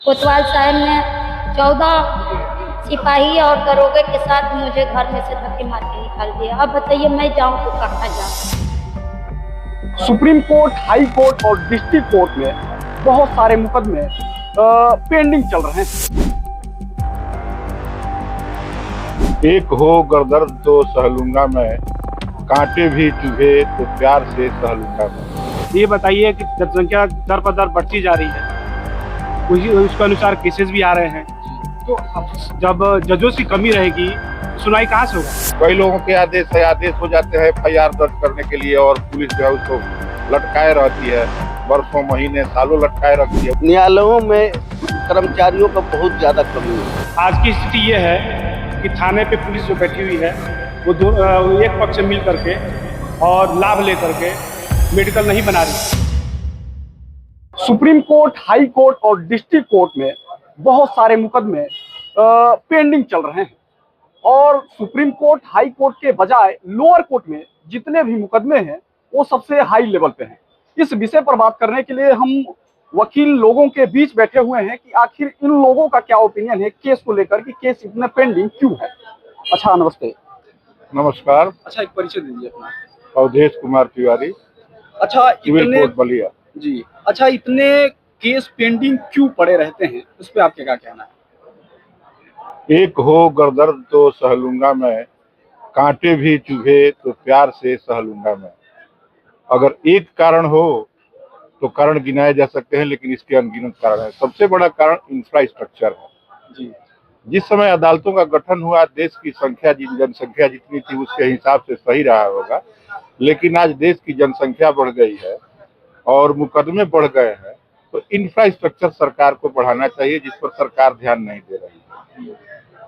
कोतवाल साहब ने 14 सिपाही और दरोगे के साथ मुझे घर में से धक्के मार के निकाल दिया। अब बताइए मैं जाऊं तो कहाँ जाऊं। सुप्रीम कोर्ट, हाई कोर्ट और डिस्ट्रिक्ट कोर्ट में बहुत सारे मुकदमे पेंडिंग चल रहे हैं। एक हो गर्दर्द तो सह लूंगा मैं, कांटे भी चुभे तो प्यार से सह लूंगा मैं। ये बताइए कि जनसंख्या दर पर दर बढ़ती जा रही है, उसके अनुसार केसेस भी आ रहे हैं, तो अब जब जजों की कमी रहेगी सुनाई कहाँ से होगा। कई लोगों के आदेश हो जाते हैं FIR दर्ज करने के लिए और पुलिस जो है उसको लटकाए रहती है, वर्षों महीने सालों लटकाए रखती है। न्यायालयों में कर्मचारियों का बहुत ज्यादा कमी है। आज की स्थिति ये है कि थाने पे पुलिस जो बैठी हुई है वो एक पक्ष से मिल करके और लाभ लेकर के मेडिकल नहीं बना रही। सुप्रीम कोर्ट, हाई कोर्ट और डिस्ट्रिक्ट कोर्ट में बहुत सारे मुकदमे पेंडिंग चल रहे हैं और सुप्रीम कोर्ट, हाई कोर्ट के बजाय लोअर कोर्ट में जितने भी मुकदमे हैं वो सबसे हाई लेवल पे हैं। इस विषय पर बात करने के लिए हम वकील लोगों के बीच बैठे हुए हैं कि आखिर इन लोगों का क्या ओपिनियन है केस को लेकर कि केस इतने पेंडिंग क्यों है। अच्छा, नमस्ते। नमस्कार। अच्छा, एक परिचय दीजिए अपना। अवधेश कुमार तिवारी, अच्छा, सिविल कोर्ट बलिया जी। अच्छा, इतने केस पेंडिंग क्यों पड़े रहते हैं, उस पर आपके क्या कहना है। एक हो गर्दर्द तो सह लूंगा मैं, कांटे भी चुभे तो प्यार से सह लूंगा मैं। अगर एक कारण हो तो कारण गिनाए जा सकते हैं, लेकिन इसके अनगिनत कारण है। सबसे बड़ा कारण इंफ्रास्ट्रक्चर है जी। जिस समय अदालतों का गठन हुआ, देश की जनसंख्या जितनी थी उसके हिसाब से सही रहा होगा, लेकिन आज देश की जनसंख्या बढ़ गई है और मुकदमे बढ़ गए हैं, तो इंफ्रास्ट्रक्चर सरकार को बढ़ाना चाहिए, जिस पर सरकार ध्यान नहीं दे रही है।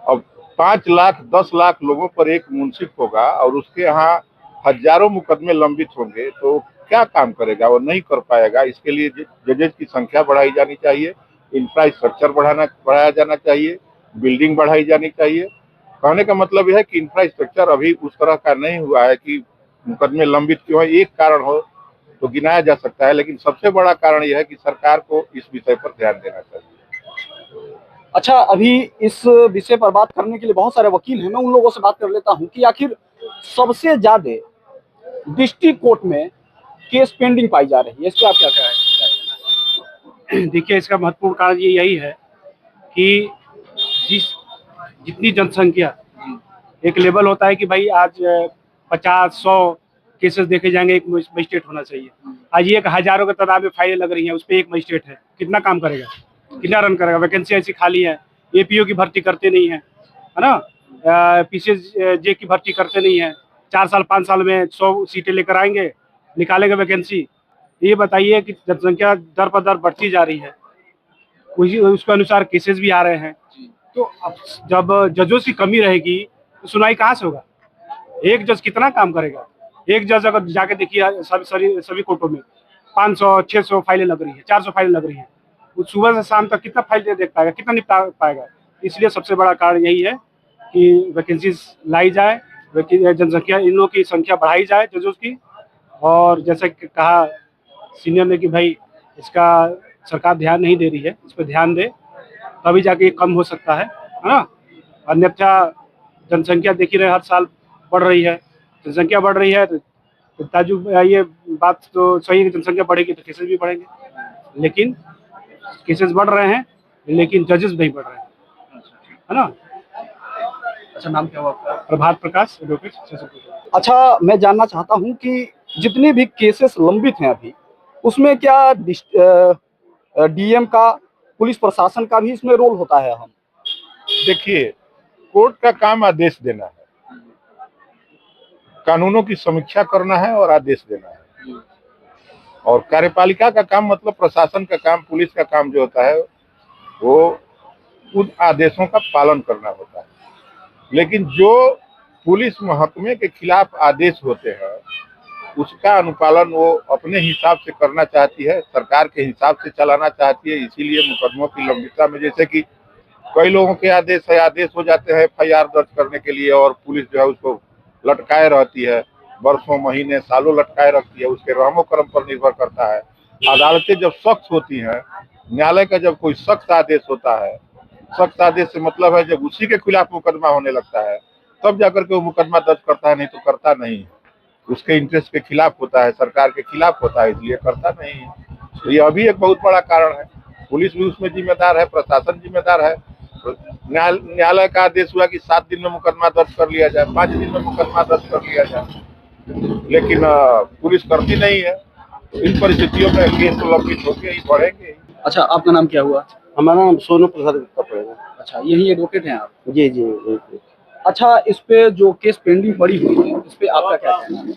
अब 5 लाख 10 लाख लोगों पर एक मुंसिफ होगा और उसके यहाँ हजारों मुकदमे लंबित होंगे, तो क्या काम करेगा, वो नहीं कर पाएगा। इसके लिए जजेज की संख्या बढ़ाई जानी चाहिए, इंफ्रास्ट्रक्चर बढ़ाया जाना चाहिए, बिल्डिंग बढ़ाई जानी चाहिए। कहने का मतलब यह है कि इंफ्रास्ट्रक्चर अभी उस तरह का नहीं हुआ है कि मुकदमे लंबित क्यों है। एक कारण हो तो गिनाया जा सकता है, लेकिन सबसे बड़ा कारण यह है कि सरकार को इस विषय पर ध्यान देना चाहिए। अच्छा, अभी इस विषय पर बात करने के लिए बहुत सारे वकील हैं, मैं उन लोगों से बात कर लेता हूं कि आखिर सबसे ज्यादा डिस्ट्रिक्ट कोर्ट में केस पेंडिंग पाई जा रही है, इस पर आप क्या कहें। देखिए, इसका महत्वपूर्ण कारण यही है कि जितनी जनसंख्या, एक लेवल होता है कि भाई आज 50-100 केसेस देखे जाएंगे, एक मजिस्ट्रेट होना चाहिए। आज एक हजारों की तादाद में फाइलें लग रही हैं, उस पर एक मजिस्ट्रेट है, कितना काम करेगा, कितना रन करेगा। वैकेंसी ऐसी खाली है, APO की भर्ती करते नहीं है ना, PCJ की भर्ती करते नहीं है। 4 साल 5 साल में 100 सीटें लेकर आएंगे, निकालेंगे वैकेंसी। ये बताइए कि जनसंख्या दर पर दर बढ़ती जा रही है, उसके अनुसार केसेस भी आ रहे हैं, तो अब जब जजों की कमी रहेगी तो सुनाई कहाँ से होगा। एक जज कितना काम करेगा। एक जज अगर जाके देखिए सभी कोर्टों में 500-600 फाइलें लग रही है, 400 फाइलें लग रही है, वो सुबह से शाम तक कितना फाइल देख पाएगा, कितना निपटा पाएगा। इसलिए सबसे बड़ा कारण यही है कि वैकेंसीज लाई जाए, जनसंख्या, इन लोगों की संख्या बढ़ाई जाए जजों की। और जैसे कि कहा सीनियर ने कि भाई इसका सरकार ध्यान नहीं दे रही है, इस पर ध्यान दे, तभी जाके ये कम हो सकता है ना। अन्यथा जनसंख्या देख ही रहे, हर साल बढ़ रही है, जनसंख्या बढ़ रही है तो ताजुब, ये बात तो सही है कि जनसंख्या बढ़ेगी तो केसेस भी बढ़ेंगे, लेकिन केसेस बढ़ रहे हैं लेकिन जजेस नहीं बढ़ रहे हैं, है ना। अच्छा, नाम क्या हुआ आपका। प्रभात प्रकाश, एडवोकेट। अच्छा, मैं जानना चाहता हूं कि जितने भी केसेस लंबित हैं अभी, उसमें क्या DM का, पुलिस प्रशासन का भी इसमें रोल होता है। हम देखिए, कोर्ट का काम आदेश देना है, कानूनों की समीक्षा करना है और आदेश देना है। और कार्यपालिका का काम, मतलब प्रशासन का काम, पुलिस का काम जो होता है वो उन आदेशों का पालन करना होता है। लेकिन जो पुलिस महकमे के खिलाफ आदेश होते हैं उसका अनुपालन वो अपने हिसाब से करना चाहती है, सरकार के हिसाब से चलाना चाहती है। इसीलिए मुकदमों की लंबिता में, जैसे कि कई लोगों के आदेश हो जाते हैं FIR दर्ज करने के लिए और पुलिस जो है उसको लटकाए रहती है, वर्षों महीने सालों लटकाए रखती है। उसके रहमो कर्म पर निर्भर करता है। अदालतें जब सख्त होती हैं न्यायालय का जब कोई सख्त आदेश होता है, सख्त आदेश से मतलब है जब उसी के खिलाफ मुकदमा होने लगता है तब जाकर के वो मुकदमा दर्ज करता है, नहीं तो करता नहीं है। उसके इंटरेस्ट के खिलाफ होता है, सरकार के खिलाफ होता है, इसलिए करता नहीं है। तो ये अभी एक बहुत बड़ा कारण है। पुलिस भी उसमें जिम्मेदार है, प्रशासन जिम्मेदार है। न्यायालय का आदेश हुआ कि 7 दिन में मुकदमा दर्ज कर लिया जाए, 5 दिन में मुकदमा दर्ज कर लिया जाए, लेकिन पुलिस करती नहीं है। तो इन परिस्थितियों में केस तो लंबित होके ही बढ़ेंगे। अच्छा, आपका नाम क्या हुआ? हमारा नाम सोनू प्रसाद गुप्ता पड़ेगा। अच्छा, यही एडवोकेट हैं आप? जी जी जी। अच्छा, इस पे जो केस पेंडिंग पड़ी हुई है, इस पे आपका क्या कहना है?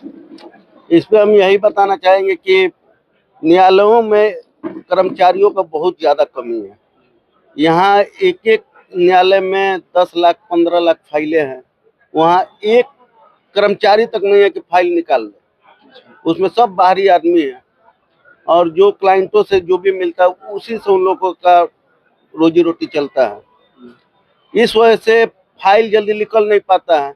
इस पे हम यही बताना चाहेंगे कि न्यायालयों में कर्मचारियों का बहुत ज़्यादा कमी है। यहाँ एक एक न्यायालय में 10 लाख 15 लाख फाइलें हैं, वहाँ एक कर्मचारी तक नहीं है कि फाइल निकाल दे। उसमें सब बाहरी आदमी है और जो क्लाइंटों से जो भी मिलता है उसी से उन लोगों का रोजी रोटी चलता है। इस वजह से फाइल जल्दी निकल नहीं पाता है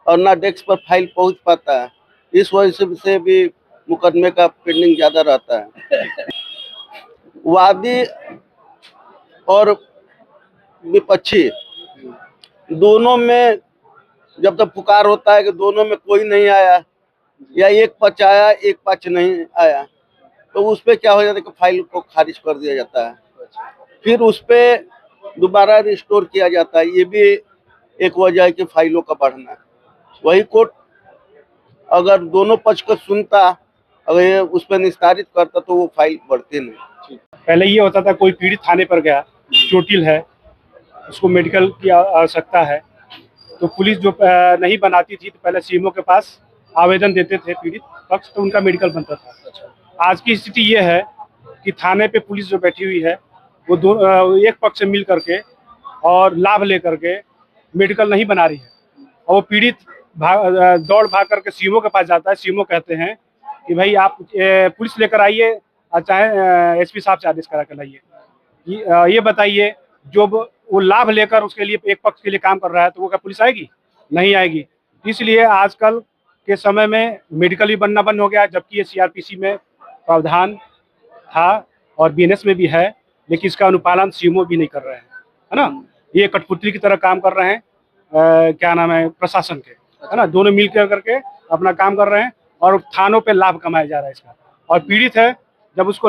और ना डेस्क पर फाइल पहुंच पाता है। इस वजह से भी मुकदमे का पेंडिंग ज़्यादा रहता है। वादी और विपक्षी दोनों में जब तक पुकार होता है कि दोनों में कोई नहीं आया या एक पक्ष आया एक पक्ष नहीं आया, तो उस पर क्या हो जाता है कि फाइल को खारिज कर दिया जाता है, फिर उस पर दोबारा रिस्टोर किया जाता है। ये भी एक वजह है कि फाइलों का बढ़ना। वही कोर्ट अगर दोनों पक्ष को सुनता, अगर ये उस पर निस्तारित करता तो वो फाइल बढ़ती नहीं। पहले ये होता था कोई पीड़ित थाने पर गया, चोटिल है, उसको मेडिकल की आवश्यकता है, तो पुलिस जो नहीं बनाती थी तो पहले सीएमओ के पास आवेदन देते थे पीड़ित पक्ष, तो उनका मेडिकल बनता था। आज की स्थिति ये है कि थाने पे पुलिस जो बैठी हुई है वो एक पक्ष से मिल करके और लाभ लेकर के मेडिकल नहीं बना रही है, और वो पीड़ित दौड़ भाग करके सीएमओ के पास जाता है। सीएमओ कहते हैं कि भाई आप पुलिस लेकर आइए, चाहे एसपी साहब से आदेश करा कर लाइए। ये बताइए, जो वो लाभ लेकर उसके लिए एक पक्ष के लिए काम कर रहा है तो वो क्या पुलिस आएगी? नहीं आएगी। इसलिए आजकल के समय में मेडिकल भी बनना बंद हो गया, जबकि ये सीआरपीसी में प्रावधान था और बीएनएस में भी है, लेकिन इसका अनुपालन सीएमओ भी नहीं कर रहे हैं, है ना। ये कठपुतली की तरह काम कर रहे हैं, क्या नाम है, प्रशासन के, है ना। दोनों मिल करके अपना काम कर रहे हैं और थानों पे लाभ कमाया जा रहा है इसका। और पीड़ित है, जब उसको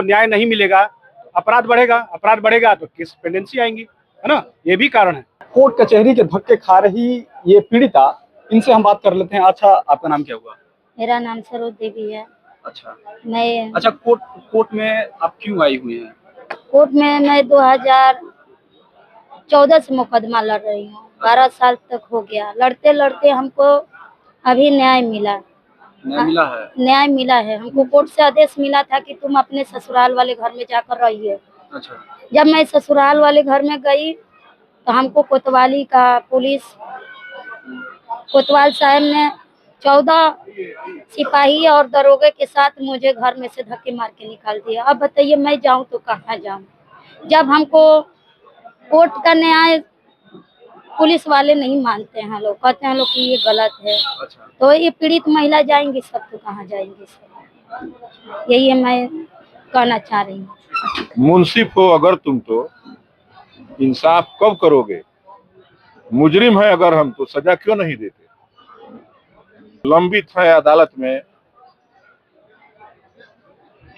न्याय नहीं मिलेगा, अपराध बढ़ेगा तो केस पेंडेंसी आएंगी, है ना। ये भी कारण है। कोर्ट कचहरी के धक्के खा रही ये पीड़िता, इनसे हम बात कर लेते हैं। अच्छा, आपका नाम क्या हुआ? मेरा नाम सरोज देवी है। अच्छा मैं अच्छा, कोर्ट में आप क्यों आई हुई हैं? कोर्ट में मैं 2014 से मुकदमा लड़ रही हूँ। 12 साल तक हो गया। लड़ते लड़ते हमको अभी न्याय मिला। न्याय मिला है हमको। कोर्ट से आदेश मिला था कि तुम अपने ससुराल वाले घर में जाकर रहिए। अच्छा, जब मैं ससुराल वाले घर में गई तो हमको कोतवाली का कोतवाल साहब ने 14 सिपाही और दरोगे के साथ मुझे घर में से धक्के मार के निकाल दिया। अब बताइए मैं जाऊं तो कहाँ जाऊं? जब हमको कोर्ट का न्याय पुलिस वाले नहीं मानते हैं, लोग कहते हैं लोग कि ये गलत है। अच्छा। तो ये पीड़ित महिला जाएंगी सब तो कहाँ जाएंगी सब? यही है मैं कहना चाह रही हूँ। मुंसिफ हो अगर तुम तो इंसाफ कब करोगे? मुजरिम है अगर हम तो सजा क्यों नहीं देते? लंबित है अदालत में,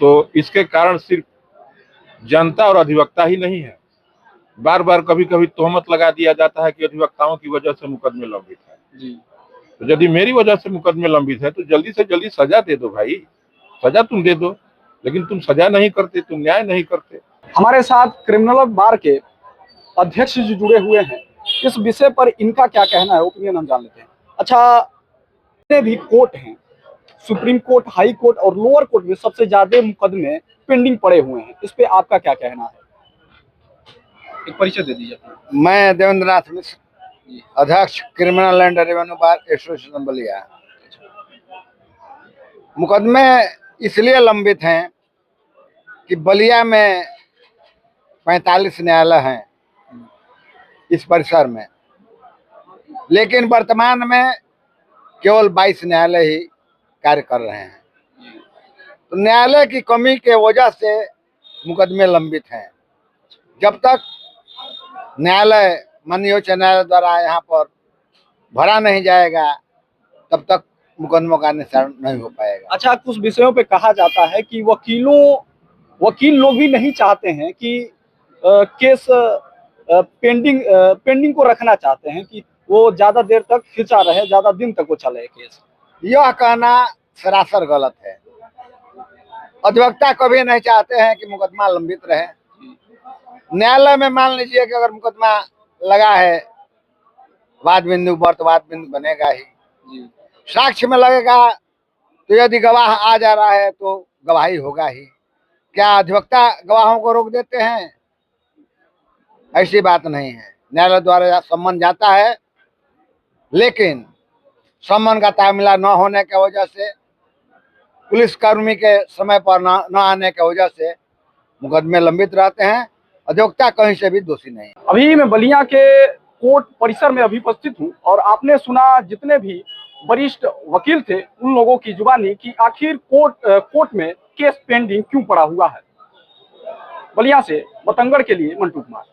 तो इसके कारण सिर्फ जनता और अधिवक्ता ही नहीं है। बार बार कभी कभी तोहमत लगा दिया जाता है कि अधिवक्ताओं की वजह से मुकदमे लंबित है जी। तो यदि मेरी वजह से मुकदमे लंबित है तो जल्दी से जल्दी सजा दे दो भाई, सजा तुम दे दो। लेकिन तुम सजा नहीं करते, तुम न्याय नहीं करते। हमारे साथ क्रिमिनल बार के अध्यक्ष जो जुड़े हुए हैं, इस विषय पर इनका क्या कहना है, ओपिनियन हम जान लेते हैं। अच्छा, जितने भी कोर्ट हैं, सुप्रीम कोर्ट, हाई कोर्ट और लोअर कोर्ट में सबसे ज्यादा मुकदमे पेंडिंग पड़े हुए हैं, इस पे आपका क्या कहना है? एक परिचय दे दीजिए अपना। मैं देवेंद्र नाथ मिश्र, अध्यक्ष criminal and revenue bar association Ballia. मुकदमे इसलिए लंबित हैं कि बलिया में 45 न्यायालय हैं इस परिसर में, लेकिन वर्तमान में केवल 22 न्यायालय ही कार्य कर रहे हैं। तो न्यायालय की कमी के वजह से मुकदमे लंबित हैं। जब तक न्यायालय माननीय उच्च न्यायालय द्वारा यहाँ पर भरा नहीं जाएगा तब तक मुकदमों का निस्तारण नहीं हो पाएगा। अच्छा, कुछ विषयों पे कहा जाता है कि वकील लोग भी नहीं चाहते हैं कि केस पेंडिंग को रखना चाहते हैं कि वो ज्यादा देर तक खिंचा रहे, ज्यादा दिन तक वो चले केस। यह कहना सरासर गलत है। अधिवक्ता कभी नहीं चाहते हैं कि मुकदमा लंबित रहे। न्यायालय में मान लीजिए कि अगर मुकदमा लगा है, वाद बिंदु वर्तवाद बिंदु बनेगा ही। साक्ष्य में लगेगा तो यदि गवाह आ जा रहा है तो गवाही होगा ही। क्या अधिवक्ता गवाहों को रोक देते हैं? ऐसी बात नहीं है। न्यायालय द्वारा सम्मन जाता है, लेकिन सम्मन का तालमेल न होने की वजह से, पुलिसकर्मी के समय पर न आने की वजह से मुकदमे लंबित रहते हैं। अधिवक्ता कहीं से भी दोषी नहीं। अभी मैं बलिया के कोर्ट परिसर में अभी उपस्थित हूँ और आपने सुना जितने भी वरिष्ठ वकील थे उन लोगों की जुबानी कि आखिर कोर्ट में केस पेंडिंग क्यों पड़ा हुआ है। बलिया से बतंगड़ के लिए मंटू कुमार।